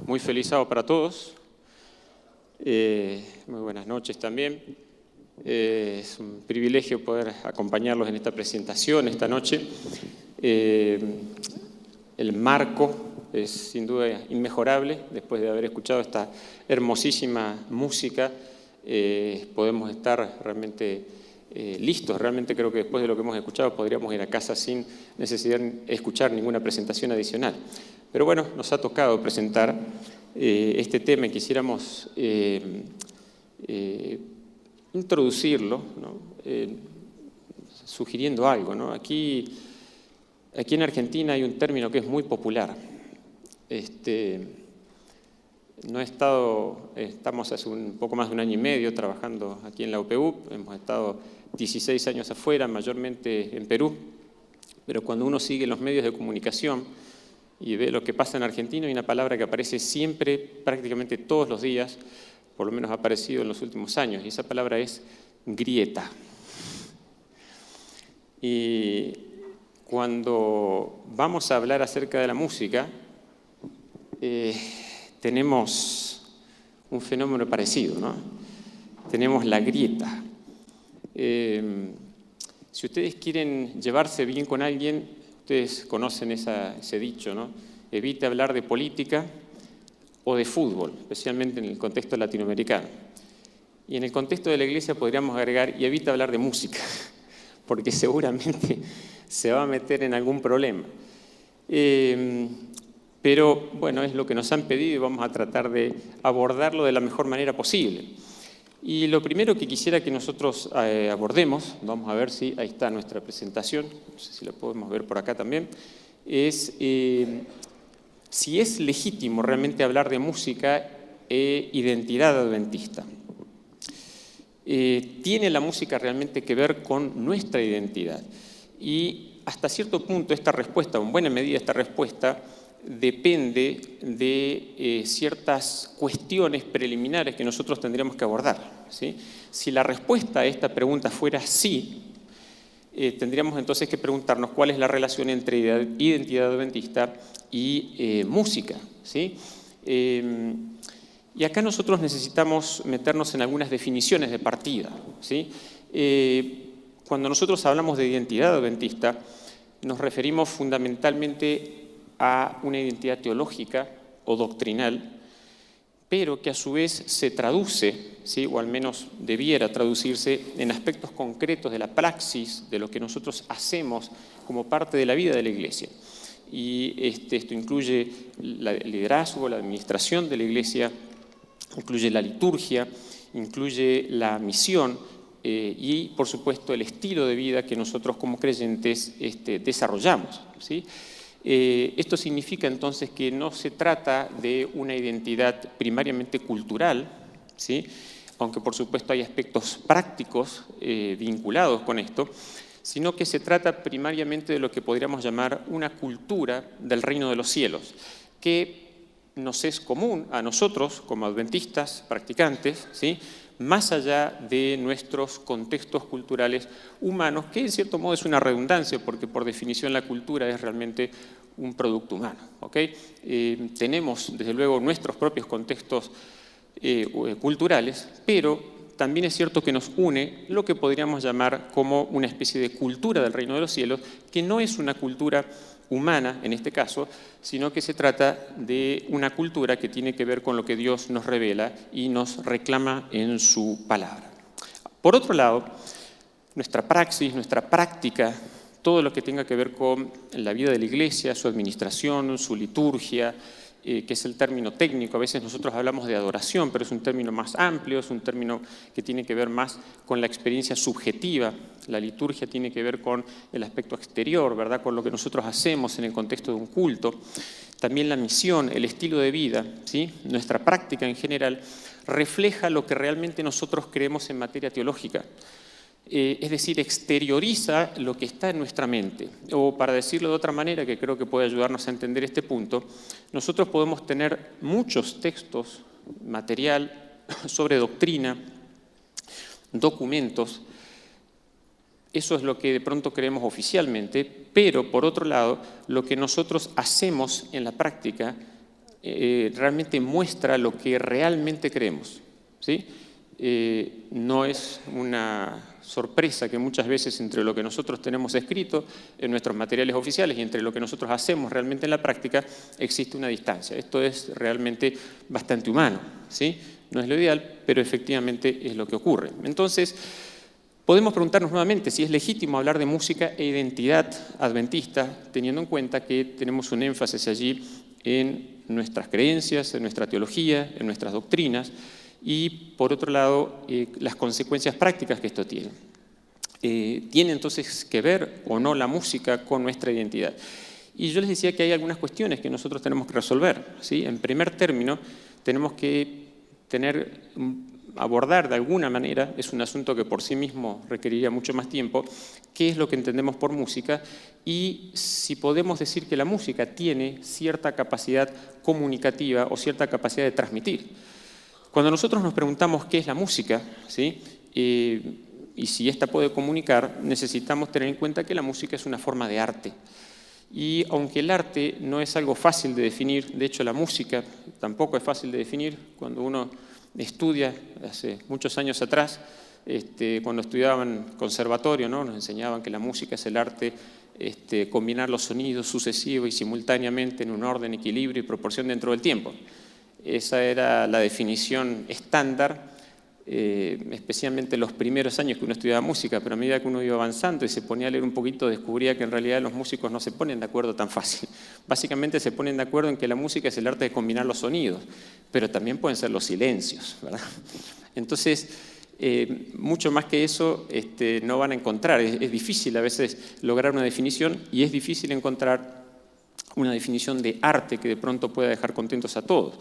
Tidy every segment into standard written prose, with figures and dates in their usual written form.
Muy feliz sábado para todos. Muy buenas noches también. Es un privilegio poder acompañarlos en esta presentación esta noche. El marco es sin duda inmejorable. Después de haber escuchado esta hermosísima música, podemos estar realmente listos. Realmente creo que después de lo que hemos escuchado podríamos ir a casa sin necesidad de escuchar ninguna presentación adicional. Pero bueno, nos ha tocado presentar este tema y quisiéramos introducirlo, ¿no? Sugiriendo algo, ¿no? Aquí en Argentina hay un término que es muy popular. Estamos hace un poco más de un año y medio trabajando aquí en la UPU, hemos estado 16 años afuera, mayormente en Perú, pero cuando uno sigue los medios de comunicación y ve lo que pasa en Argentina, hay una palabra que aparece siempre, prácticamente todos los días, por lo menos ha aparecido en los últimos años, y esa palabra es grieta. Y cuando vamos a hablar acerca de la música, tenemos un fenómeno parecido, ¿no? Tenemos la grieta. Si ustedes quieren llevarse bien con alguien, ustedes conocen ese dicho, ¿no? Evite hablar de política o de fútbol, especialmente en el contexto latinoamericano. Y en el contexto de la iglesia podríamos agregar, y evite hablar de música, porque seguramente se va a meter en algún problema. Pero bueno, es lo que nos han pedido y vamos a tratar de abordarlo de la mejor manera posible. Y lo primero que quisiera que nosotros abordemos, vamos a ver si ahí está nuestra presentación, no sé si la podemos ver por acá también, es si es legítimo realmente hablar de música e identidad adventista. ¿Tiene la música realmente que ver con nuestra identidad? Y hasta cierto punto esta respuesta, o en buena medida esta respuesta, depende de ciertas cuestiones preliminares que nosotros tendríamos que abordar, ¿sí? Si la respuesta a esta pregunta fuera sí, tendríamos entonces que preguntarnos cuál es la relación entre identidad adventista y música, ¿sí? Y acá nosotros necesitamos meternos en algunas definiciones de partida, ¿sí? Cuando nosotros hablamos de identidad adventista, nos referimos fundamentalmente a una identidad teológica o doctrinal, pero que a su vez se traduce, ¿sí? O al menos debiera traducirse en aspectos concretos de la praxis, de lo que nosotros hacemos como parte de la vida de la iglesia. Y esto incluye el liderazgo, la administración de la iglesia, incluye la liturgia, incluye la misión y, por supuesto, el estilo de vida que nosotros como creyentes desarrollamos, ¿sí? Esto significa entonces que no se trata de una identidad primariamente cultural, ¿sí? Aunque por supuesto hay aspectos prácticos vinculados con esto, sino que se trata primariamente de lo que podríamos llamar una cultura del reino de los cielos, que nos es común a nosotros como adventistas practicantes, ¿sí? Más allá de nuestros contextos culturales humanos, que en cierto modo es una redundancia, porque por definición la cultura es realmente un producto humano, ¿ok? Tenemos, desde luego, nuestros propios contextos culturales, pero también es cierto que nos une lo que podríamos llamar como una especie de cultura del reino de los cielos, que no es una cultura humana en este caso, sino que se trata de una cultura que tiene que ver con lo que Dios nos revela y nos reclama en su palabra. Por otro lado, nuestra praxis, nuestra práctica, todo lo que tenga que ver con la vida de la iglesia, su administración, su liturgia, que es el término técnico. A veces nosotros hablamos de adoración, pero es un término más amplio, es un término que tiene que ver más con la experiencia subjetiva. La liturgia tiene que ver con el aspecto exterior, ¿verdad? Con lo que nosotros hacemos en el contexto de un culto. También la misión, el estilo de vida, ¿sí? Nuestra práctica en general refleja lo que realmente nosotros creemos en materia teológica. Es decir, exterioriza lo que está en nuestra mente. O para decirlo de otra manera, que creo que puede ayudarnos a entender este punto, nosotros podemos tener muchos textos, material sobre doctrina, documentos. Eso es lo que de pronto creemos oficialmente, pero por otro lado, lo que nosotros hacemos en la práctica realmente muestra lo que realmente creemos, ¿sí? No es una sorpresa que muchas veces entre lo que nosotros tenemos escrito en nuestros materiales oficiales y entre lo que nosotros hacemos realmente en la práctica existe una distancia. Esto es realmente bastante humano, ¿sí? No es lo ideal, pero efectivamente es lo que ocurre. Entonces, podemos preguntarnos nuevamente si es legítimo hablar de música e identidad adventista, teniendo en cuenta que tenemos un énfasis allí en nuestras creencias, en nuestra teología, en nuestras doctrinas, y por otro lado, las consecuencias prácticas que esto tiene. ¿Tiene entonces que ver o no la música con nuestra identidad? Y yo les decía que hay algunas cuestiones que nosotros tenemos que resolver, ¿sí? En primer término, tenemos que abordar de alguna manera, es un asunto que por sí mismo requeriría mucho más tiempo, qué es lo que entendemos por música y si podemos decir que la música tiene cierta capacidad comunicativa o cierta capacidad de transmitir. Cuando nosotros nos preguntamos qué es la música, ¿sí? Y si ésta puede comunicar, necesitamos tener en cuenta que la música es una forma de arte. Y aunque el arte no es algo fácil de definir, de hecho la música tampoco es fácil de definir, cuando uno estudia, hace muchos años atrás, cuando estudiaban conservatorio, ¿no? Nos enseñaban que la música es el arte, combinar los sonidos sucesivos y simultáneamente en un orden, equilibrio y proporción dentro del tiempo. Esa era la definición estándar, especialmente los primeros años que uno estudiaba música, pero a medida que uno iba avanzando y se ponía a leer un poquito, descubría que en realidad los músicos no se ponen de acuerdo tan fácil. Básicamente se ponen de acuerdo en que la música es el arte de combinar los sonidos, pero también pueden ser los silencios, ¿verdad? Entonces, mucho más que eso no van a encontrar. Es difícil a veces lograr una definición y es difícil encontrar una definición de arte que de pronto pueda dejar contentos a todos.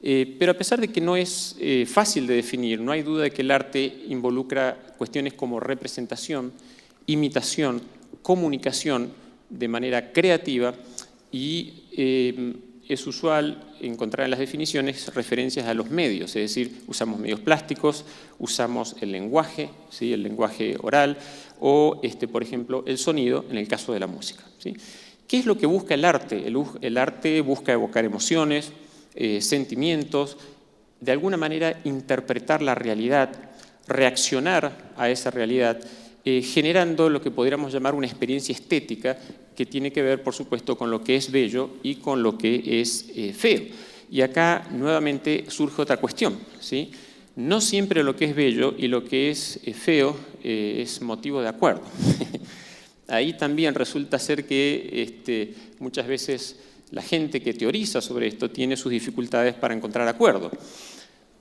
Pero a pesar de que no es fácil de definir, no hay duda de que el arte involucra cuestiones como representación, imitación, comunicación de manera creativa y es usual encontrar en las definiciones referencias a los medios, es decir, usamos medios plásticos, usamos el lenguaje, ¿sí? El lenguaje oral o, por ejemplo, el sonido en el caso de la música, ¿sí? ¿Qué es lo que busca el arte? El arte busca evocar emociones, sentimientos, de alguna manera interpretar la realidad, reaccionar a esa realidad, generando lo que podríamos llamar una experiencia estética que tiene que ver, por supuesto, con lo que es bello y con lo que es feo. Y acá nuevamente surge otra cuestión, ¿sí? No siempre lo que es bello y lo que es feo es motivo de acuerdo. Ahí también resulta ser que muchas veces la gente que teoriza sobre esto tiene sus dificultades para encontrar acuerdo.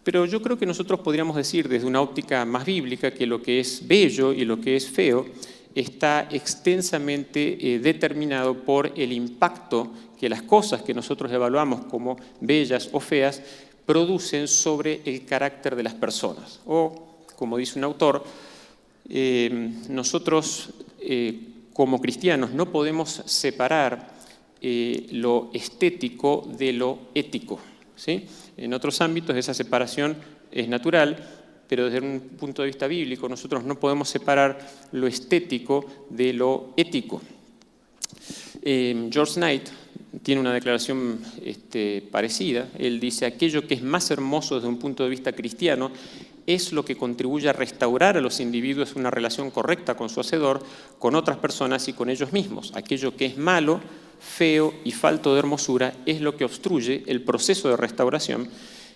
Pero yo creo que nosotros podríamos decir desde una óptica más bíblica que lo que es bello y lo que es feo está extensamente determinado por el impacto que las cosas que nosotros evaluamos como bellas o feas producen sobre el carácter de las personas. O, como dice un autor, nosotros como cristianos no podemos separar lo estético de lo ético, ¿sí? En otros ámbitos esa separación es natural, pero desde un punto de vista bíblico nosotros no podemos separar lo estético de lo ético. George Knight tiene una declaración parecida. Él dice: aquello que es más hermoso desde un punto de vista cristiano es lo que contribuye a restaurar a los individuos una relación correcta con su Hacedor, con otras personas y con ellos mismos. Aquello que es malo, feo y falto de hermosura es lo que obstruye el proceso de restauración,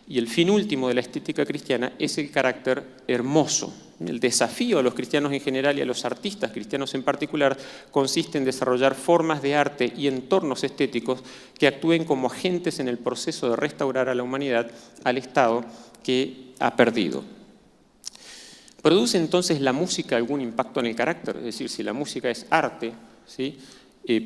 y el fin último de la estética cristiana es el carácter hermoso. El desafío a los cristianos en general y a los artistas cristianos en particular consiste en desarrollar formas de arte y entornos estéticos que actúen como agentes en el proceso de restaurar a la humanidad al estado que ha perdido. ¿Produce entonces la música algún impacto en el carácter? Es decir, si la música es arte, ¿sí?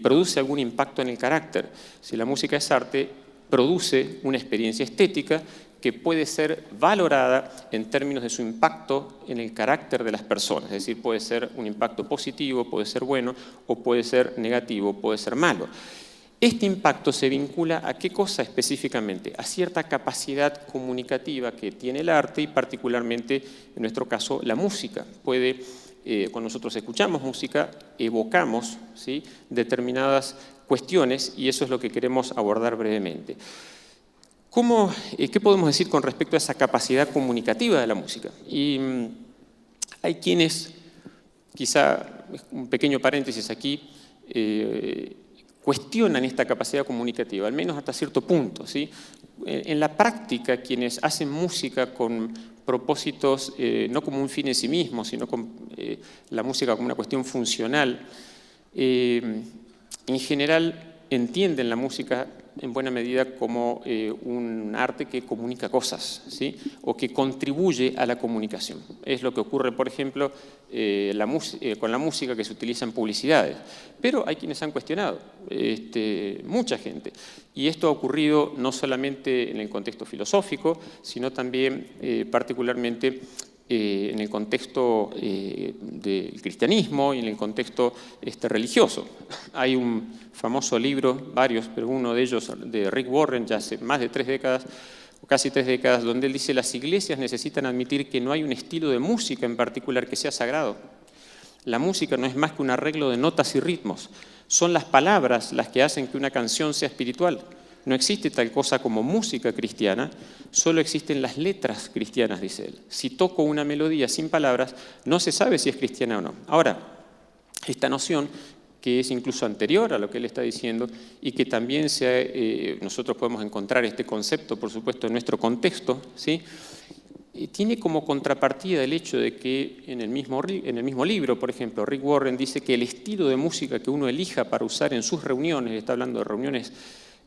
¿Produce algún impacto en el carácter? Si la música es arte, produce una experiencia estética que puede ser valorada en términos de su impacto en el carácter de las personas. Es decir, puede ser un impacto positivo, puede ser bueno, o puede ser negativo, puede ser malo. Este impacto se vincula ¿a qué cosa específicamente? A cierta capacidad comunicativa que tiene el arte y particularmente, en nuestro caso, la música. Cuando nosotros escuchamos música, evocamos, ¿sí?, determinadas cuestiones y eso es lo que queremos abordar brevemente. ¿Qué podemos decir con respecto a esa capacidad comunicativa de la música? Y hay quienes, quizá un pequeño paréntesis aquí, cuestionan esta capacidad comunicativa, al menos hasta cierto punto, ¿sí? En la práctica, quienes hacen música con propósitos, no como un fin en sí mismo, sino con la música como una cuestión funcional, en general entienden la música en buena medida como un arte que comunica cosas, ¿sí? O que contribuye a la comunicación. Es lo que ocurre, por ejemplo, con la música que se utiliza en publicidades. Pero hay quienes han cuestionado, mucha gente. Y esto ha ocurrido no solamente en el contexto filosófico, sino también particularmente en el contexto del cristianismo y en el contexto religioso. Hay un famoso libro, varios, pero uno de ellos de Rick Warren, ya hace más de 3 décadas, o casi 3 décadas, donde él dice: las iglesias necesitan admitir que no hay un estilo de música en particular que sea sagrado. La música no es más que un arreglo de notas y ritmos. Son las palabras las que hacen que una canción sea espiritual. No existe tal cosa como música cristiana, solo existen las letras cristianas, dice él. Si toco una melodía sin palabras, no se sabe si es cristiana o no. Ahora, esta noción, que es incluso anterior a lo que él está diciendo y que también nosotros podemos encontrar este concepto, por supuesto, en nuestro contexto, ¿sí? Tiene como contrapartida el hecho de que en el mismo libro, por ejemplo, Rick Warren dice que el estilo de música que uno elija para usar en sus reuniones, está hablando de reuniones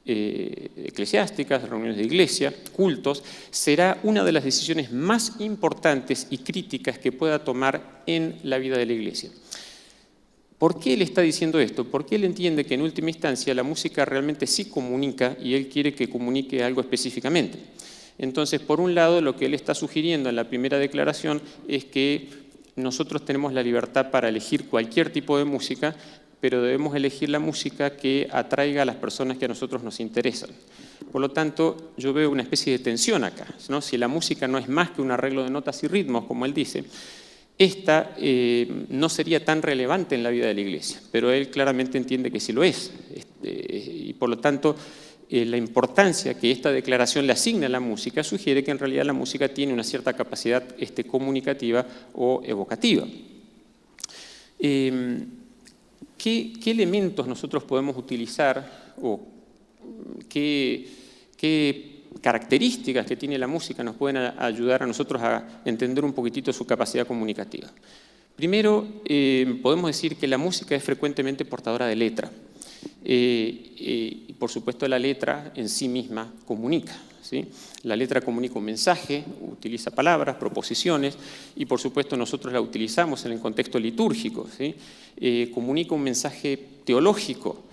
eclesiásticas, reuniones de iglesia, cultos, será una de las decisiones más importantes y críticas que pueda tomar en la vida de la iglesia. ¿Por qué él está diciendo esto? Porque él entiende que en última instancia la música realmente sí comunica y él quiere que comunique algo específicamente. Entonces, por un lado, lo que él está sugiriendo en la primera declaración es que nosotros tenemos la libertad para elegir cualquier tipo de música, pero debemos elegir la música que atraiga a las personas que a nosotros nos interesan. Por lo tanto, yo veo una especie de tensión acá, ¿no? Si la música no es más que un arreglo de notas y ritmos, como él dice, esta no sería tan relevante en la vida de la iglesia, pero él claramente entiende que sí lo es. Y por lo tanto, la importancia que esta declaración le asigna a la música sugiere que en realidad la música tiene una cierta capacidad comunicativa o evocativa. ¿Qué elementos nosotros podemos utilizar o qué características que tiene la música nos pueden ayudar a nosotros a entender un poquitito su capacidad comunicativa? Primero, podemos decir que la música es frecuentemente portadora de letra. Y por supuesto la letra en sí misma comunica, ¿sí? La letra comunica un mensaje, utiliza palabras, proposiciones, y por supuesto nosotros la utilizamos en el contexto litúrgico, ¿sí? Comunica un mensaje teológico,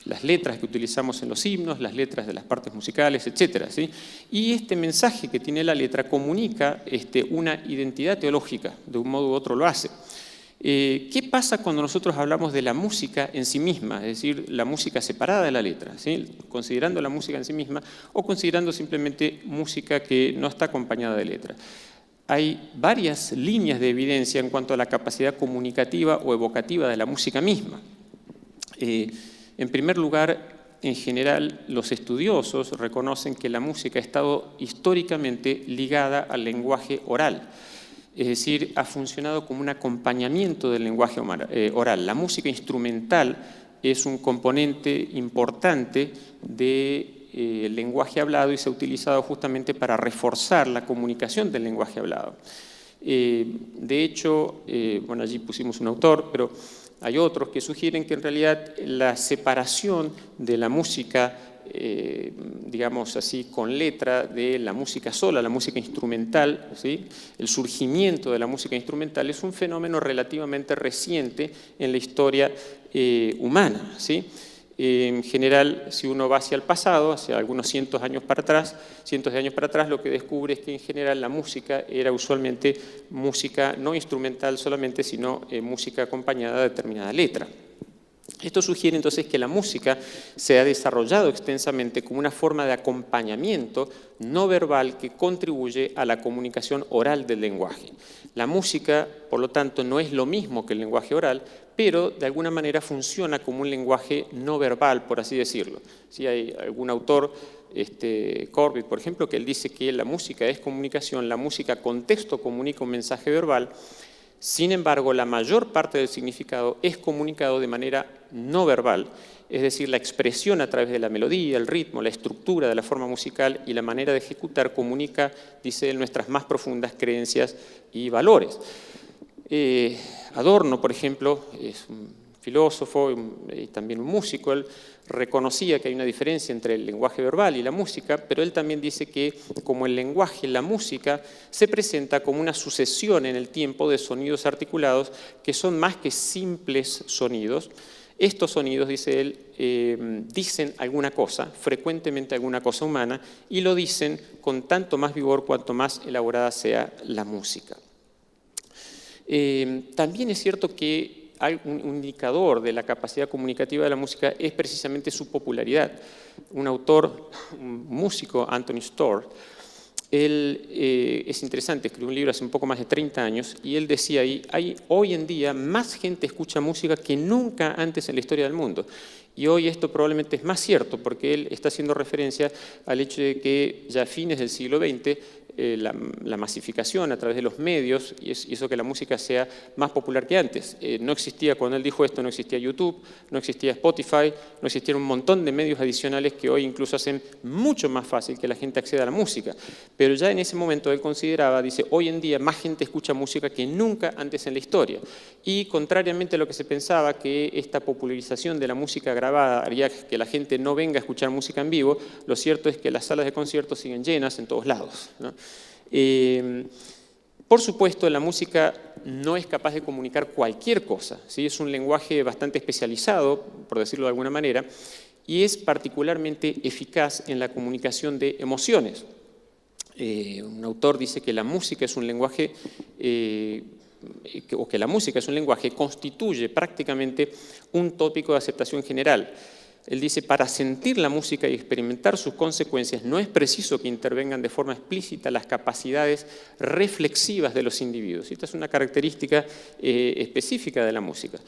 las letras que utilizamos en los himnos, las letras de las partes musicales, etcétera, ¿sí? Y este mensaje que tiene la letra comunica una identidad teológica, de un modo u otro lo hace. ¿Qué pasa cuando nosotros hablamos de la música en sí misma? Es decir, la música separada de la letra, ¿sí? Considerando la música en sí misma o considerando simplemente música que no está acompañada de letra. Hay varias líneas de evidencia en cuanto a la capacidad comunicativa o evocativa de la música misma. En primer lugar, en general, los estudiosos reconocen que la música ha estado históricamente ligada al lenguaje oral. Es decir, ha funcionado como un acompañamiento del lenguaje oral. La música instrumental es un componente importante del lenguaje hablado y se ha utilizado justamente para reforzar la comunicación del lenguaje hablado. De hecho, bueno, allí pusimos un autor, pero hay otros que sugieren que en realidad la separación de la música digamos así, con letra de la música sola, la música instrumental, ¿sí? El surgimiento de la música instrumental es un fenómeno relativamente reciente en la historia humana, ¿sí? En general, si uno va hacia el pasado, hacia algunos cientos de años para atrás, lo que descubre es que en general la música era usualmente música no instrumental solamente, sino música acompañada de determinada letra. Esto sugiere entonces que la música se ha desarrollado extensamente como una forma de acompañamiento no verbal que contribuye a la comunicación oral del lenguaje. La música, por lo tanto, no es lo mismo que el lenguaje oral, pero de alguna manera funciona como un lenguaje no verbal, por así decirlo. Si hay algún autor, Corbett, por ejemplo, que él dice que la música es comunicación, la música con texto comunica un mensaje verbal. Sin embargo, la mayor parte del significado es comunicado de manera no verbal, es decir, la expresión a través de la melodía, el ritmo, la estructura de la forma musical y la manera de ejecutar comunica, dice él, nuestras más profundas creencias y valores. Adorno, por ejemplo, es un filósofo y también un músico. Él reconocía que hay una diferencia entre el lenguaje verbal y la música, pero él también dice que como el lenguaje, la música se presenta como una sucesión en el tiempo de sonidos articulados que son más que simples sonidos. Estos sonidos, dice él, dicen alguna cosa, frecuentemente alguna cosa humana, y lo dicen con tanto más vigor cuanto más elaborada sea la música. También es cierto que hay un indicador de la capacidad comunicativa de la música es precisamente su popularidad. Un autor, un músico, Anthony Storr, él es interesante, escribió un libro hace un poco más de 30 años y él decía ahí, hoy en día más gente escucha música que nunca antes en la historia del mundo. Y hoy esto probablemente es más cierto porque él está haciendo referencia al hecho de que ya a fines del siglo XX la masificación a través de los medios hizo que la música sea más popular que antes. No existía, cuando él dijo esto, no existía YouTube, no existía Spotify, no existían un montón de medios adicionales que hoy incluso hacen mucho más fácil que la gente acceda a la música. Pero ya en ese momento él consideraba, dice, hoy en día más gente escucha música que nunca antes en la historia. Y contrariamente a lo que se pensaba, que esta popularización de la música grabada haría que la gente no venga a escuchar música en vivo, lo cierto es que las salas de conciertos siguen llenas en todos lados, ¿no? Por supuesto, la música no es capaz de comunicar cualquier cosa, ¿sí? Es un lenguaje bastante especializado, por decirlo de alguna manera, y es particularmente eficaz en la comunicación de emociones. Un autor dice que la música es un lenguaje, o que la música es un lenguaje, constituye prácticamente un tópico de aceptación general. Él dice, para sentir la música y experimentar sus consecuencias no es preciso que intervengan de forma explícita las capacidades reflexivas de los individuos. Esta es una característica específica de la música.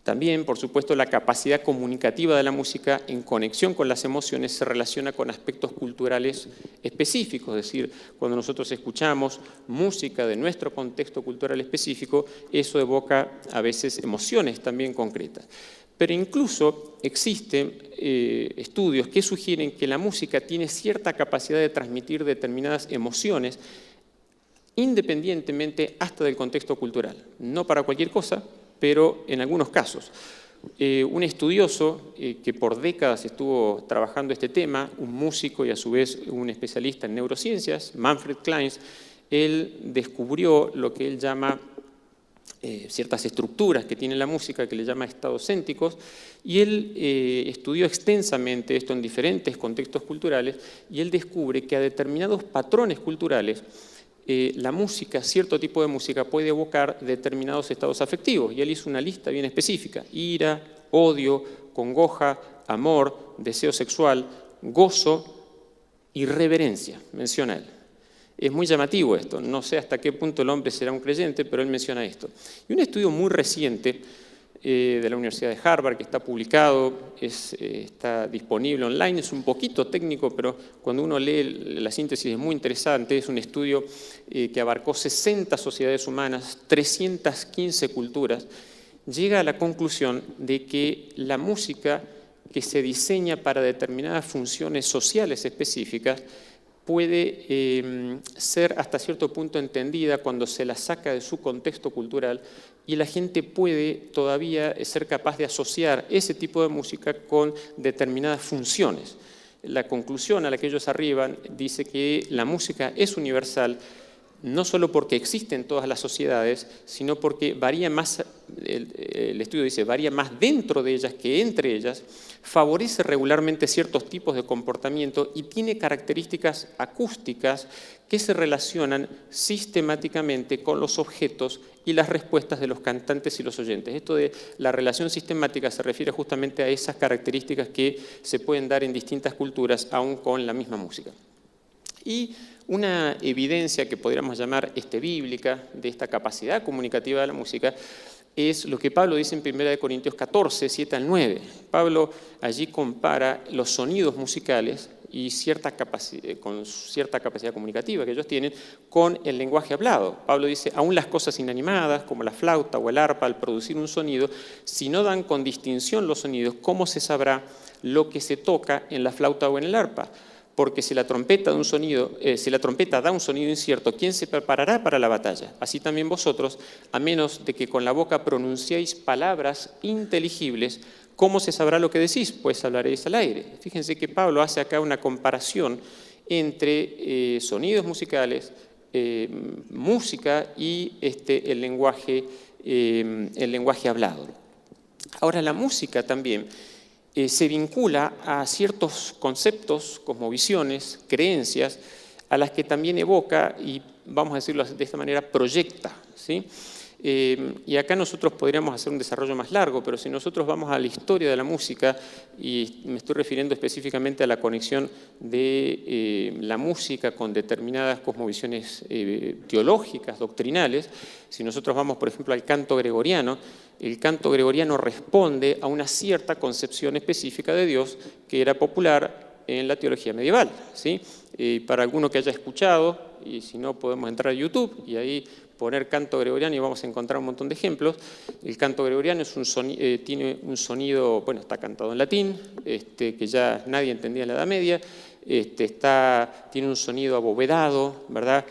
También, por supuesto, la capacidad comunicativa de la música en conexión con las emociones se relaciona con aspectos culturales específicos, es decir, cuando nosotros escuchamos música de nuestro contexto cultural específico, eso evoca a veces emociones también concretas. Pero incluso existen estudios que sugieren que la música tiene cierta capacidad de transmitir determinadas emociones independientemente hasta del contexto cultural. No para cualquier cosa, pero en algunos casos. Un estudioso que por décadas estuvo trabajando este tema, un músico y a su vez un especialista en neurociencias, Manfred Clynes, él descubrió lo que él llama ciertas estructuras que tiene la música, que le llama estados céntricos, y él estudió extensamente esto en diferentes contextos culturales, y él descubre que a determinados patrones culturales la música, cierto tipo de música, puede evocar determinados estados afectivos, y él hizo una lista bien específica: ira, odio, congoja, amor, deseo sexual, gozo y reverencia, menciona él. Es muy llamativo esto, no sé hasta qué punto el hombre será un creyente, pero él menciona esto. Y un estudio muy reciente de la Universidad de Harvard, que está publicado, está disponible online, es un poquito técnico, pero cuando uno lee la síntesis es muy interesante. Es un estudio que abarcó 60 sociedades humanas, 315 culturas, llega a la conclusión de que la música que se diseña para determinadas funciones sociales específicas puede ser hasta cierto punto entendida cuando se la saca de su contexto cultural, y la gente puede todavía ser capaz de asociar ese tipo de música con determinadas funciones. La conclusión a la que ellos arriban dice que la música es universal, no solo porque existe en todas las sociedades, sino porque varía más, el estudio dice, varía más dentro de ellas que entre ellas, favorece regularmente ciertos tipos de comportamiento y tiene características acústicas que se relacionan sistemáticamente con los objetos y las respuestas de los cantantes y los oyentes. Esto de la relación sistemática se refiere justamente a esas características que se pueden dar en distintas culturas, aún con la misma música. Y una evidencia que podríamos llamar bíblica de esta capacidad comunicativa de la música es lo que Pablo dice en 1 Corintios 14, 7 al 9. Pablo allí compara los sonidos musicales y con cierta capacidad comunicativa que ellos tienen con el lenguaje hablado. Pablo dice, aún las cosas inanimadas, como la flauta o el arpa, al producir un sonido, si no dan con distinción los sonidos, ¿cómo se sabrá lo que se toca en la flauta o en el arpa? Porque si la trompeta da un sonido incierto, ¿quién se preparará para la batalla? Así también vosotros, a menos de que con la boca pronunciéis palabras inteligibles, ¿cómo se sabrá lo que decís? Pues hablaréis al aire. Fíjense que Pablo hace acá una comparación entre sonidos musicales, música y el lenguaje hablado. Ahora, la música también se vincula a ciertos conceptos, cosmovisiones, creencias, a las que también evoca y, vamos a decirlo de esta manera, proyecta, ¿sí? Y acá nosotros podríamos hacer un desarrollo más largo, pero si nosotros vamos a la historia de la música, y me estoy refiriendo específicamente a la conexión de la música con determinadas cosmovisiones teológicas, doctrinales, si nosotros vamos, por ejemplo, al canto gregoriano, el canto gregoriano responde a una cierta concepción específica de Dios que era popular en la teología medieval, ¿sí? Para alguno que haya escuchado, y si no podemos entrar a YouTube y ahí poner canto gregoriano y vamos a encontrar un montón de ejemplos. El canto gregoriano tiene un sonido, bueno, está cantado en latín, que ya nadie entendía en la Edad Media, tiene un sonido abovedado, ¿verdad?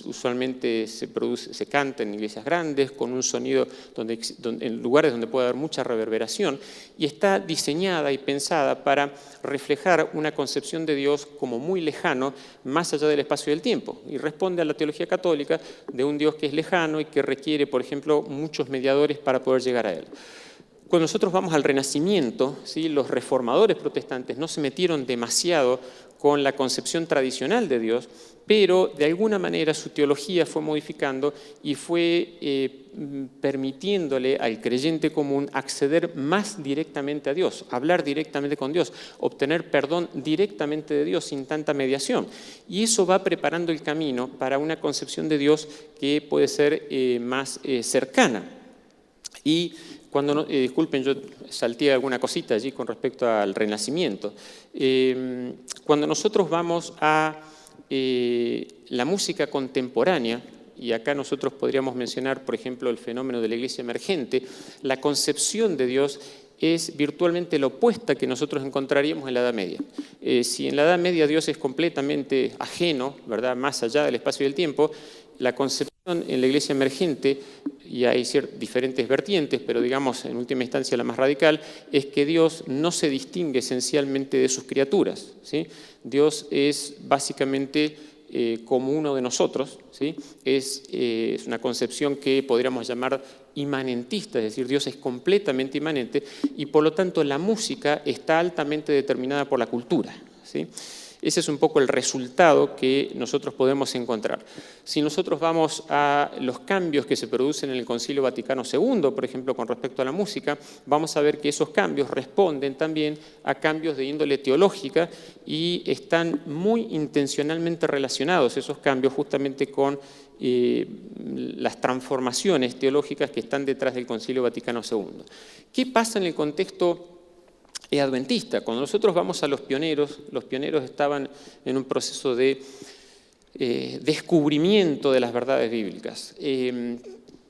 Usualmente se canta en iglesias grandes, con un sonido en lugares donde puede haber mucha reverberación, y está diseñada y pensada para reflejar una concepción de Dios como muy lejano, más allá del espacio y del tiempo, y responde a la teología católica de un Dios que es lejano y que requiere, por ejemplo, muchos mediadores para poder llegar a Él. Cuando nosotros vamos al Renacimiento, ¿sí?, los reformadores protestantes no se metieron demasiado con la concepción tradicional de Dios, pero de alguna manera su teología fue modificando y fue permitiéndole al creyente común acceder más directamente a Dios, hablar directamente con Dios, obtener perdón directamente de Dios sin tanta mediación. Y eso va preparando el camino para una concepción de Dios que puede ser más cercana. Y disculpen, yo salté alguna cosita allí con respecto al Renacimiento. Cuando nosotros vamos a la música contemporánea, y acá nosotros podríamos mencionar, por ejemplo, el fenómeno de la iglesia emergente, la concepción de Dios es virtualmente la opuesta que nosotros encontraríamos en la Edad Media. Si en la Edad Media Dios es completamente ajeno, ¿verdad?, más allá del espacio y del tiempo, la concepción en la iglesia emergente, y hay diferentes vertientes, pero digamos en última instancia la más radical, es que Dios no se distingue esencialmente de sus criaturas, ¿sí? Dios es básicamente como uno de nosotros, ¿sí? Es una concepción que podríamos llamar inmanentista, es decir, Dios es completamente inmanente y por lo tanto la música está altamente determinada por la cultura, ¿sí? Ese es un poco el resultado que nosotros podemos encontrar. Si nosotros vamos a los cambios que se producen en el Concilio Vaticano II, por ejemplo, con respecto a la música, vamos a ver que esos cambios responden también a cambios de índole teológica y están muy intencionalmente relacionados esos cambios justamente con las transformaciones teológicas que están detrás del Concilio Vaticano II. ¿Qué pasa en el contexto adventista? Cuando nosotros vamos a los pioneros estaban en un proceso de descubrimiento de las verdades bíblicas.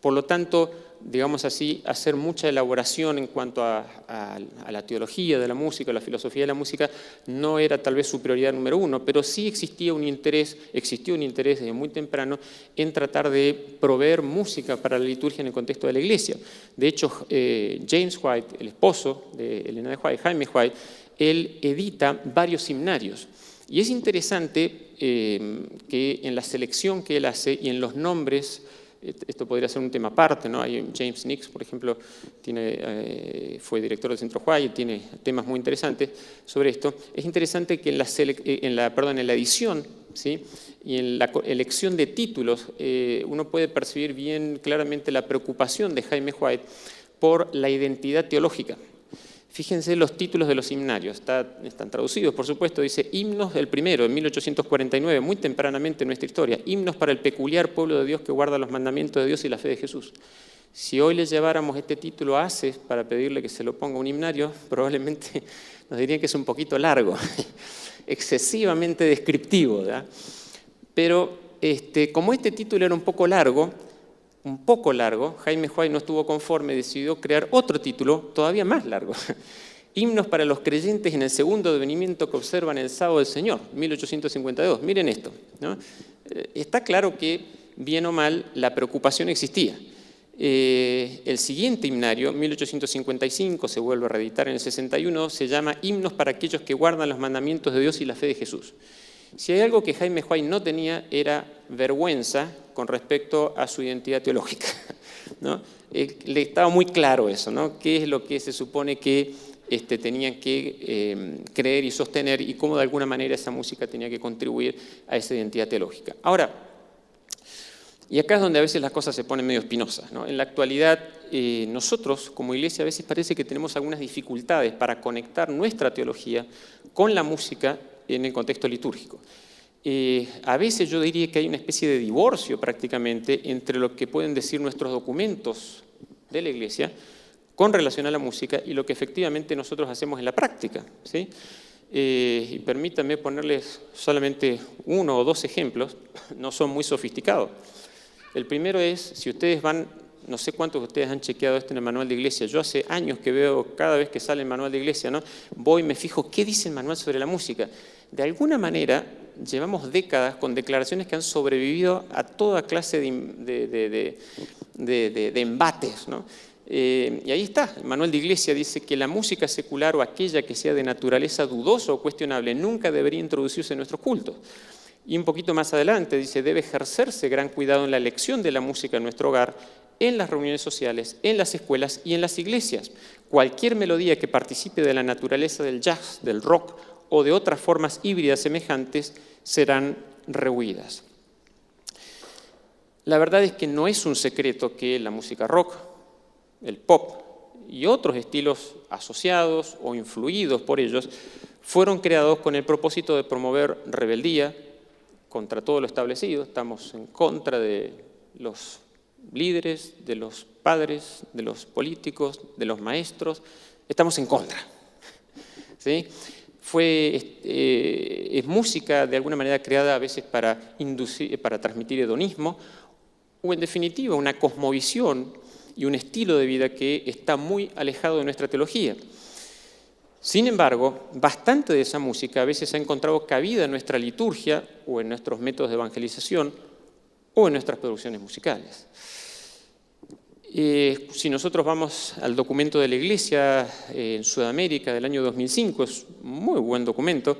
Por lo tanto, digamos así, hacer mucha elaboración en cuanto a la teología de la música, la filosofía de la música, no era tal vez su prioridad número uno, pero sí existió un interés desde muy temprano en tratar de proveer música para la liturgia en el contexto de la iglesia. De hecho, James White, el esposo de Elena de White, Jaime White, él edita varios himnarios. Y es interesante que en la selección que él hace y en los nombres, esto podría ser un tema aparte, ¿no? Hay James Nix, por ejemplo, fue director del Centro White y tiene temas muy interesantes sobre esto. Es interesante que en la edición, ¿sí?, y en la elección de títulos, uno puede percibir bien claramente la preocupación de Jaime White por la identidad teológica. Fíjense los títulos de los himnarios, están traducidos, por supuesto, dice Himnos del primero, en 1849, muy tempranamente en nuestra historia, himnos para el peculiar pueblo de Dios que guarda los mandamientos de Dios y la fe de Jesús. Si hoy le lleváramos este título a ACES para pedirle que se lo ponga un himnario, probablemente nos dirían que es un poquito largo, excesivamente descriptivo, ¿verdad? Pero como este título era un poco largo, Jaime Huay no estuvo conforme y decidió crear otro título todavía más largo. Himnos para los creyentes en el segundo advenimiento que observan el sábado del Señor, 1852. Miren esto, ¿no? Está claro que, bien o mal, la preocupación existía. El siguiente himnario, 1855, se vuelve a reeditar en el 61, se llama Himnos para aquellos que guardan los mandamientos de Dios y la fe de Jesús. Si hay algo que Jaime Huay no tenía, era vergüenza con respecto a su identidad teológica, ¿no? Le estaba muy claro eso, ¿no? Qué es lo que se supone que tenían que creer y sostener y cómo de alguna manera esa música tenía que contribuir a esa identidad teológica. Ahora, y acá es donde a veces las cosas se ponen medio espinosas, ¿no? En la actualidad, nosotros como iglesia a veces parece que tenemos algunas dificultades para conectar nuestra teología con la música en el contexto litúrgico. A veces yo diría que hay una especie de divorcio prácticamente entre lo que pueden decir nuestros documentos de la iglesia con relación a la música y lo que efectivamente nosotros hacemos en la práctica, ¿sí? Y permítanme ponerles solamente 1 o 2 ejemplos, no son muy sofisticados. El primero es, si ustedes van, no sé cuántos de ustedes han chequeado esto en el manual de iglesia, yo hace años que veo, cada vez que sale el manual de iglesia, ¿no? Voy y me fijo qué dice el manual sobre la música. De alguna manera, llevamos décadas con declaraciones que han sobrevivido a toda clase de embates, ¿no? Y ahí está, el manual de iglesia dice que la música secular o aquella que sea de naturaleza dudosa o cuestionable nunca debería introducirse en nuestros cultos. Y un poquito más adelante dice, debe ejercerse gran cuidado en la elección de la música en nuestro hogar, en las reuniones sociales, en las escuelas y en las iglesias. Cualquier melodía que participe de la naturaleza del jazz, del rock o de otras formas híbridas semejantes serán rehuidas. La verdad es que no es un secreto que la música rock, el pop y otros estilos asociados o influidos por ellos fueron creados con el propósito de promover rebeldía contra todo lo establecido. Estamos en contra de los líderes, de los padres, de los políticos, de los maestros. Estamos en contra, ¿sí? Es música de alguna manera creada a veces para transmitir hedonismo o en definitiva una cosmovisión y un estilo de vida que está muy alejado de nuestra teología. Sin embargo, bastante de esa música a veces ha encontrado cabida en nuestra liturgia o en nuestros métodos de evangelización o en nuestras producciones musicales. Si nosotros vamos al documento de la Iglesia en Sudamérica del año 2005, es un muy buen documento.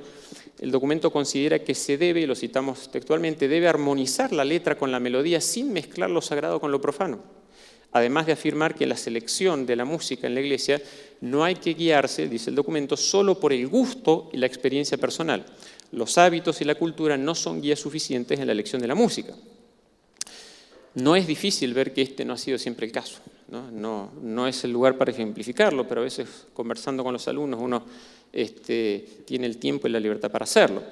El documento considera que se debe, y lo citamos textualmente, debe armonizar la letra con la melodía sin mezclar lo sagrado con lo profano. Además de afirmar que la selección de la música en la Iglesia no hay que guiarse, dice el documento, solo por el gusto y la experiencia personal. Los hábitos y la cultura no son guías suficientes en la elección de la música. No es difícil ver que este no ha sido siempre el caso, ¿no? No es el lugar para ejemplificarlo, pero a veces conversando con los alumnos uno tiene el tiempo y la libertad para hacerlo.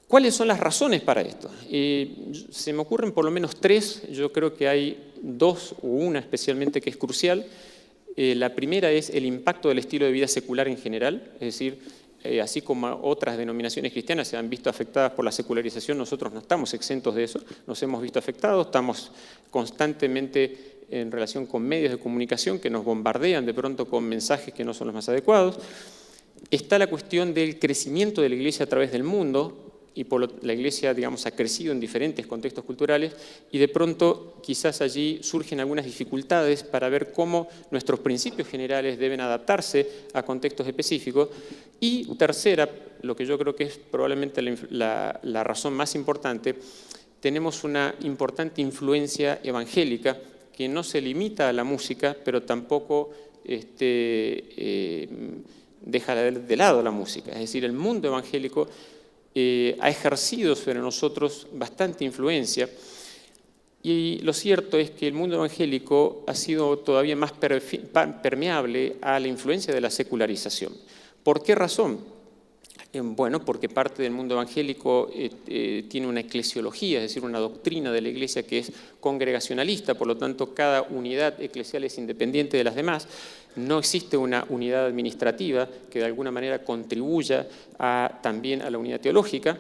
¿Cuáles son las razones para esto? Se me ocurren por lo menos 3, yo creo que hay 2 o una especialmente que es crucial. La primera es el impacto del estilo de vida secular en general, es decir, así como otras denominaciones cristianas se han visto afectadas por la secularización, nosotros no estamos exentos de eso, nos hemos visto afectados, estamos constantemente en relación con medios de comunicación que nos bombardean de pronto con mensajes que no son los más adecuados. Está la cuestión del crecimiento de la Iglesia a través del mundo, y la Iglesia, digamos, ha crecido en diferentes contextos culturales y de pronto quizás allí surgen algunas dificultades para ver cómo nuestros principios generales deben adaptarse a contextos específicos. Y tercera, lo que yo creo que es probablemente la razón más importante, tenemos una importante influencia evangélica que no se limita a la música, pero tampoco deja de lado la música. Es decir, el mundo evangélico ha ejercido sobre nosotros bastante influencia y lo cierto es que el mundo evangélico ha sido todavía más permeable a la influencia de la secularización. ¿Por qué razón? Bueno, porque parte del mundo evangélico tiene una eclesiología, es decir, una doctrina de la Iglesia que es congregacionalista, por lo tanto cada unidad eclesial es independiente de las demás. No existe una unidad administrativa que de alguna manera contribuya también a la unidad teológica.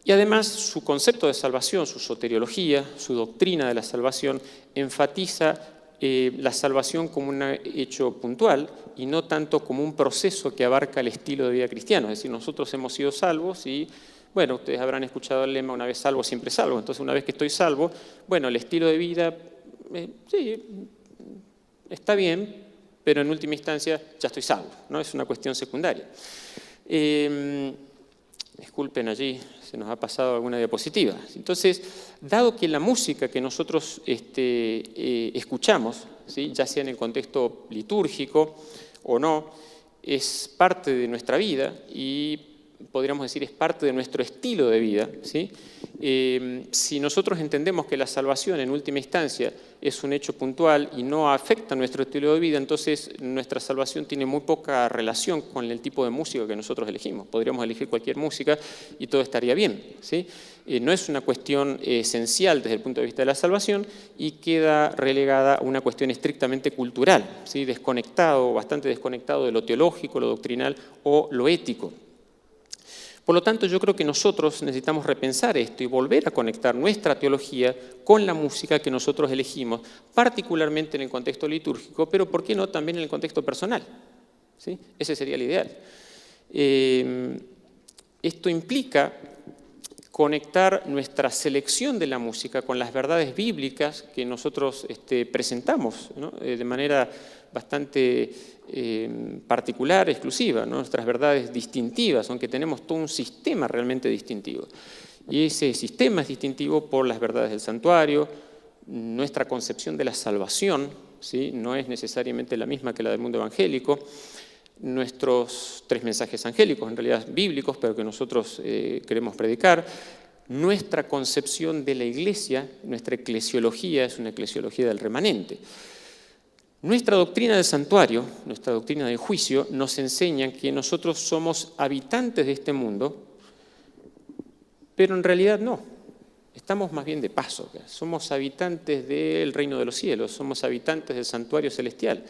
Y además su concepto de salvación, su soteriología, su doctrina de la salvación, enfatiza la salvación como un hecho puntual y no tanto como un proceso que abarca el estilo de vida cristiano. Es decir, nosotros hemos sido salvos y, bueno, ustedes habrán escuchado el lema, una vez salvo, siempre salvo. Entonces, una vez que estoy salvo, bueno, el estilo de vida, sí, está bien, pero en última instancia ya estoy salvo, ¿no? Es una cuestión secundaria. Disculpen, allí se nos ha pasado alguna diapositiva. Entonces, dado que la música que nosotros escuchamos, ¿sí?, ya sea en el contexto litúrgico o no, es parte de nuestra vida y podríamos decir es parte de nuestro estilo de vida, ¿sí? Si nosotros entendemos que la salvación en última instancia es un hecho puntual y no afecta nuestro estilo de vida, entonces nuestra salvación tiene muy poca relación con el tipo de música que nosotros elegimos. Podríamos elegir cualquier música y todo estaría bien, ¿sí? No es una cuestión esencial desde el punto de vista de la salvación y queda relegada a una cuestión estrictamente cultural, ¿sí?, desconectado, bastante desconectado de lo teológico, lo doctrinal o lo ético. Por lo tanto, yo creo que nosotros necesitamos repensar esto y volver a conectar nuestra teología con la música que nosotros elegimos, particularmente en el contexto litúrgico, pero ¿por qué no también en el contexto personal? ¿Sí? Ese sería el ideal. Esto implica conectar nuestra selección de la música con las verdades bíblicas que nosotros presentamos, ¿no?, de manera bastante particular, exclusiva, ¿no?, nuestras verdades distintivas, aunque tenemos todo un sistema realmente distintivo. Y ese sistema es distintivo por las verdades del santuario, nuestra concepción de la salvación, ¿sí?, no es necesariamente la misma que la del mundo evangélico, nuestros 3 mensajes angélicos, en realidad bíblicos, pero que nosotros queremos predicar, nuestra concepción de la Iglesia, nuestra eclesiología es una eclesiología del remanente. Nuestra doctrina del santuario, nuestra doctrina del juicio, nos enseña que nosotros somos habitantes de este mundo, pero en realidad no. Estamos más bien de paso. Somos habitantes del reino de los cielos, somos habitantes del santuario celestial.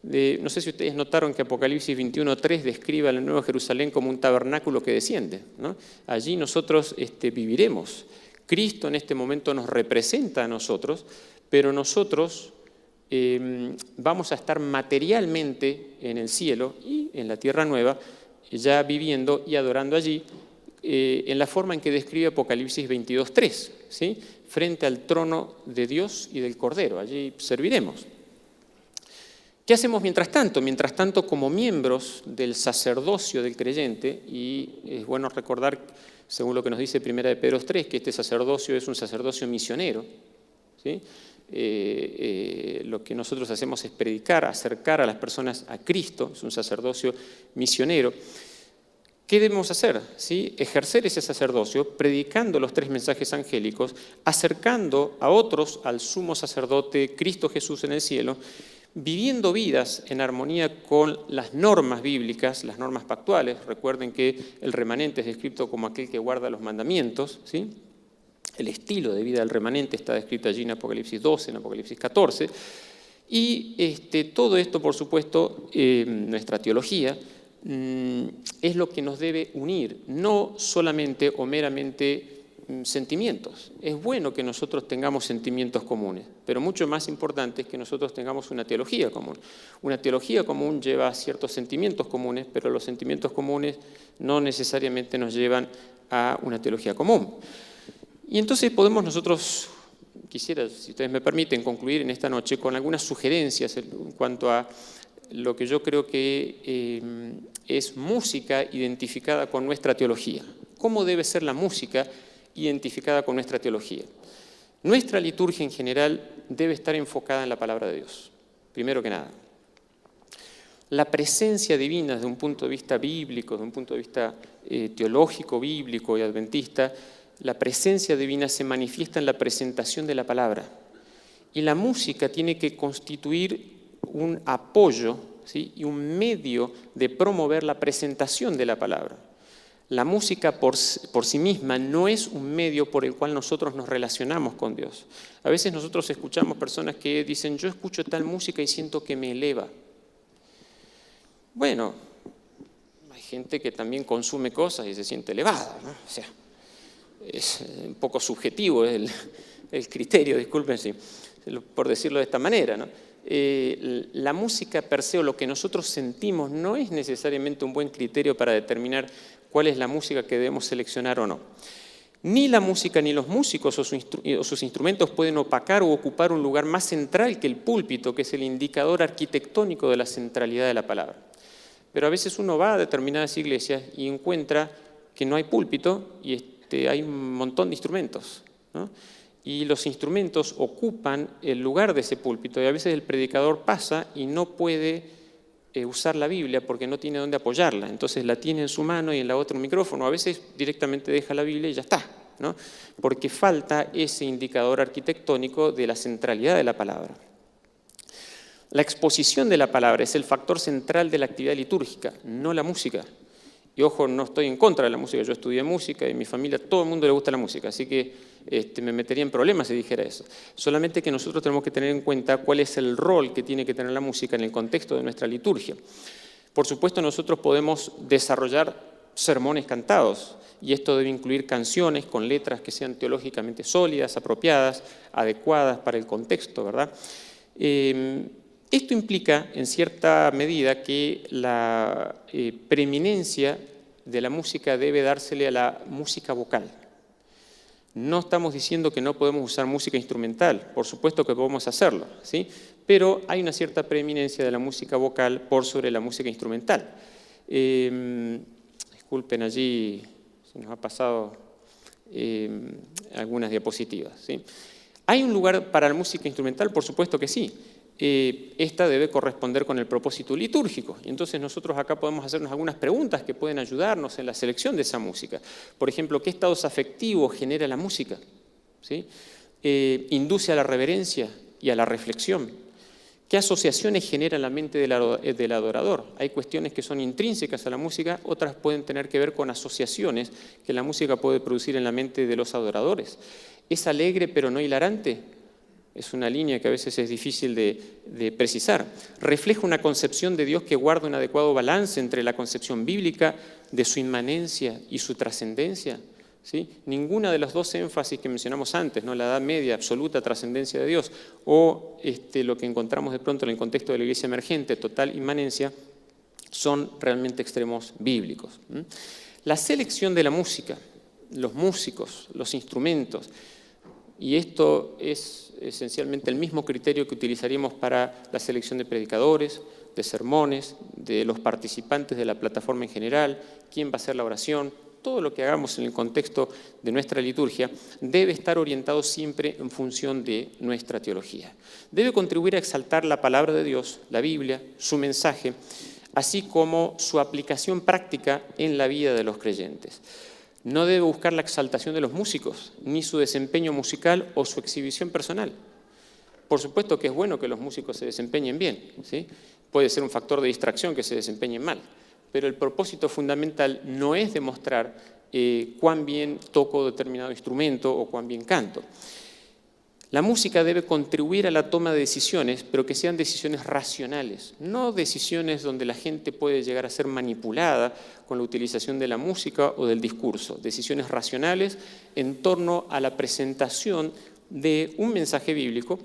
No sé si ustedes notaron que Apocalipsis 21:3 describe a la Nueva Jerusalén como un tabernáculo que desciende, ¿no? Allí nosotros viviremos. Cristo en este momento nos representa a nosotros, pero nosotros vamos a estar materialmente en el cielo y en la tierra nueva, ya viviendo y adorando allí, en la forma en que describe Apocalipsis 22:3, ¿sí?, frente al trono de Dios y del Cordero. Allí serviremos. ¿Qué hacemos mientras tanto? Mientras tanto, como miembros del sacerdocio del creyente, y es bueno recordar, según lo que nos dice 1 de Pedro 3, que este sacerdocio es un sacerdocio misionero, ¿sí? Lo que nosotros hacemos es predicar, acercar a las personas a Cristo, es un sacerdocio misionero. ¿Qué debemos hacer? ¿Sí? Ejercer ese sacerdocio, predicando los 3 mensajes angélicos, acercando a otros al sumo sacerdote Cristo Jesús en el cielo, viviendo vidas en armonía con las normas bíblicas, las normas pactuales. Recuerden que el remanente es descrito como aquel que guarda los mandamientos, ¿sí? El estilo de vida del remanente está descrito allí en Apocalipsis 12, en Apocalipsis 14. Y todo esto, por supuesto, nuestra teología, es lo que nos debe unir, no solamente o meramente sentimientos. Es bueno que nosotros tengamos sentimientos comunes, pero mucho más importante es que nosotros tengamos una teología común. Una teología común lleva ciertos sentimientos comunes, pero los sentimientos comunes no necesariamente nos llevan a una teología común. Y entonces podemos nosotros, quisiera, si ustedes me permiten, concluir en esta noche con algunas sugerencias en cuanto a lo que yo creo que es música identificada con nuestra teología. ¿Cómo debe ser la música identificada con nuestra teología? Nuestra liturgia en general debe estar enfocada en la palabra de Dios, primero que nada. La presencia divina desde un punto de vista bíblico, desde un punto de vista teológico, bíblico y adventista, la presencia divina se manifiesta en la presentación de la palabra. Y la música tiene que constituir un apoyo, ¿sí?, y un medio de promover la presentación de la palabra. La música por sí misma no es un medio por el cual nosotros nos relacionamos con Dios. A veces nosotros escuchamos personas que dicen, yo escucho tal música y siento que me eleva. Bueno, hay gente que también consume cosas y se siente elevada, ¿no? O sea, es un poco subjetivo el criterio, disculpen por decirlo de esta manera, ¿no? La música per se o lo que nosotros sentimos no es necesariamente un buen criterio para determinar cuál es la música que debemos seleccionar o no. Ni la música ni los músicos o sus instrumentos pueden opacar o ocupar un lugar más central que el púlpito, que es el indicador arquitectónico de la centralidad de la palabra. Pero a veces uno va a determinadas iglesias y encuentra que no hay púlpito y hay un montón de instrumentos, ¿no? Y los instrumentos ocupan el lugar de ese púlpito y a veces el predicador pasa y no puede usar la Biblia porque no tiene dónde apoyarla. Entonces la tiene en su mano y en la otra un micrófono. A veces directamente deja la Biblia y ya está, ¿no? Porque falta ese indicador arquitectónico de la centralidad de la palabra. La exposición de la palabra es el factor central de la actividad litúrgica, no la música. Y ojo, no estoy en contra de la música, yo estudié música y en mi familia todo el mundo le gusta la música, así que me metería en problemas si dijera eso. Solamente que nosotros tenemos que tener en cuenta cuál es el rol que tiene que tener la música en el contexto de nuestra liturgia. Por supuesto, nosotros podemos desarrollar sermones cantados, y esto debe incluir canciones con letras que sean teológicamente sólidas, apropiadas, adecuadas para el contexto, ¿verdad? Esto implica, en cierta medida, que la preeminencia de la música debe dársele a la música vocal. No estamos diciendo que no podemos usar música instrumental, por supuesto que podemos hacerlo, ¿sí? Pero hay una cierta preeminencia de la música vocal por sobre la música instrumental. Disculpen, allí se nos ha pasado algunas diapositivas, ¿sí? ¿Hay un lugar para la música instrumental? Por supuesto que sí. Esta debe corresponder con el propósito litúrgico. Y entonces nosotros acá podemos hacernos algunas preguntas que pueden ayudarnos en la selección de esa música. Por ejemplo, ¿qué estados afectivos genera la música? ¿Sí? ¿Induce a la reverencia y a la reflexión? ¿Qué asociaciones genera en la mente del adorador? Hay cuestiones que son intrínsecas a la música, otras pueden tener que ver con asociaciones que la música puede producir en la mente de los adoradores. ¿Es alegre pero no hilarante? Es una línea que a veces es difícil de precisar. ¿Refleja una concepción de Dios que guarda un adecuado balance entre la concepción bíblica de su inmanencia y su trascendencia? ¿Sí? Ninguna de las dos énfasis que mencionamos antes, ¿no? La Edad Media, absoluta trascendencia de Dios, o lo que encontramos de pronto en el contexto de la Iglesia emergente, total inmanencia, son realmente extremos bíblicos. La selección de la música, los músicos, los instrumentos, y esto es esencialmente el mismo criterio que utilizaríamos para la selección de predicadores, de sermones, de los participantes de la plataforma en general, quién va a hacer la oración, todo lo que hagamos en el contexto de nuestra liturgia debe estar orientado siempre en función de nuestra teología. Debe contribuir a exaltar la palabra de Dios, la Biblia, su mensaje, así como su aplicación práctica en la vida de los creyentes. No debe buscar la exaltación de los músicos, ni su desempeño musical o su exhibición personal. Por supuesto que es bueno que los músicos se desempeñen bien, ¿sí? Puede ser un factor de distracción que se desempeñen mal, pero el propósito fundamental no es demostrar cuán bien toco determinado instrumento o cuán bien canto. La música debe contribuir a la toma de decisiones, pero que sean decisiones racionales, no decisiones donde la gente puede llegar a ser manipulada con la utilización de la música o del discurso. Decisiones racionales en torno a la presentación de un mensaje bíblico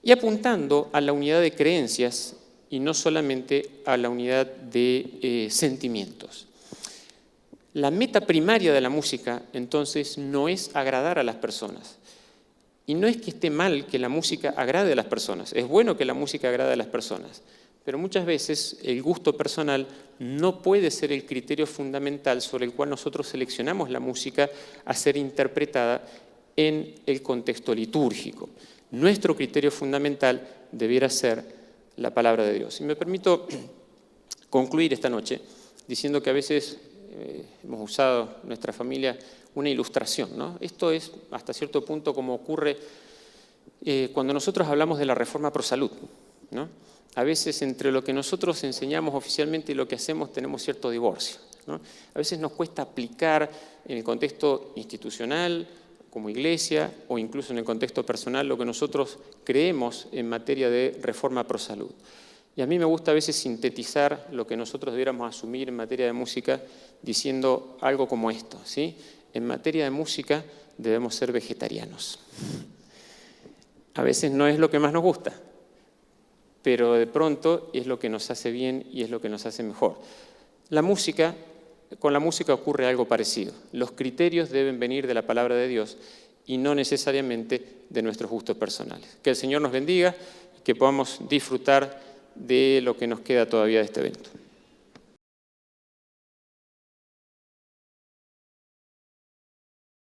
y apuntando a la unidad de creencias y no solamente a la unidad de sentimientos. La meta primaria de la música, entonces, no es agradar a las personas. Y no es que esté mal que la música agrade a las personas, es bueno que la música agrade a las personas, pero muchas veces el gusto personal no puede ser el criterio fundamental sobre el cual nosotros seleccionamos la música a ser interpretada en el contexto litúrgico. Nuestro criterio fundamental debiera ser la palabra de Dios. Y me permito concluir esta noche diciendo que a veces hemos usado en nuestra familia una ilustración, ¿no? Esto es hasta cierto punto como ocurre cuando nosotros hablamos de la reforma pro salud, ¿no? A veces entre lo que nosotros enseñamos oficialmente y lo que hacemos tenemos cierto divorcio, ¿no? A veces nos cuesta aplicar en el contexto institucional, como iglesia, o incluso en el contexto personal, lo que nosotros creemos en materia de reforma pro salud. Y a mí me gusta a veces sintetizar lo que nosotros debiéramos asumir en materia de música diciendo algo como esto, ¿sí? En materia de música debemos ser vegetarianos. A veces no es lo que más nos gusta, pero de pronto es lo que nos hace bien y es lo que nos hace mejor. Con la música ocurre algo parecido. Los criterios deben venir de la palabra de Dios y no necesariamente de nuestros gustos personales. Que el Señor nos bendiga y que podamos disfrutar de lo que nos queda todavía de este evento.